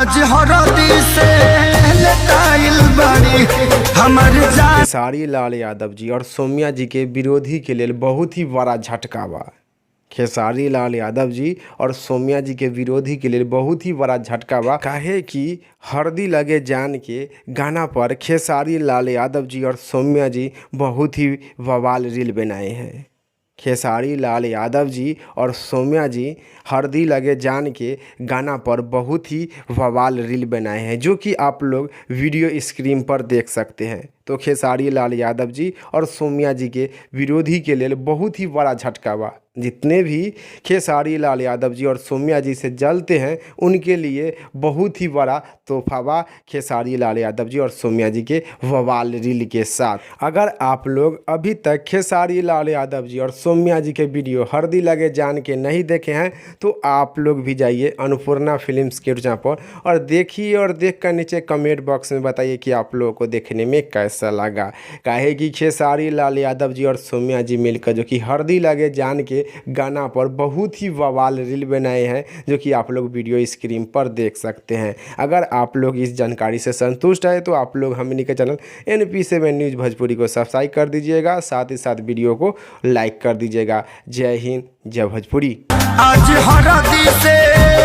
आज हरदी से लताइल बाड़ी खेसारी लाल यादव जी और सौम्या जी के विरोधी के लिए बहुत ही बड़ा झटका बा। खेसारी लाल यादव जी और सौम्या जी के विरोधी के लिए बहुत ही बड़ा झटका बा। काहे कि हरदी लगे जान के गाना पर खेसारी लाल यादव जी और सौम्या जी बहुत ही बवाल रील बनाए हैं। खेसारी लाल यादव जी और सौम्या जी हरदी लगे जान के गाना पर बहुत ही बवाल रील बनाए हैं, जो कि आप लोग वीडियो स्क्रीन पर देख सकते हैं। तो खेसारी लाल यादव जी और सौम्या जी के विरोधी के लिए बहुत ही बड़ा झटका बा। जितने भी खेसारी लाल यादव जी और सौम्या जी से जलते हैं उनके लिए बहुत ही बड़ा तोहफा बा खेसारी लाल यादव जी और सौम्या जी के बवाल रील के साथ। अगर आप लोग अभी तक खेसारी लाल यादव जी और सौम्या जी के वीडियो हरदी लगे जान के नहीं देखे हैं तो आप लोग भी जाइए अन्नपूर्णा फिल्म्स के चैनल पर और देखिए, और देख कर नीचे कमेंट बॉक्स में बताइए कि आप लोगों को देखने में कैसा लगा। काहे कि खेसारी लाल यादव जी और सौम्या जी मिलकर जो कि हरदी लगे जान के गाना पर बहुत ही बवाल रील बनाए हैं, जो कि आप लोग वीडियो स्क्रीन पर देख सकते हैं। अगर आप लोग इस जानकारी से संतुष्ट है तो आप लोग हमनी के चैनल NP7 न्यूज़ भोजपुरी को सब्सक्राइब कर दीजिएगा, साथ ही साथ वीडियो को लाइक कर दीजिएगा। जय हिंद, जय भोजपुरी। आज हरदी से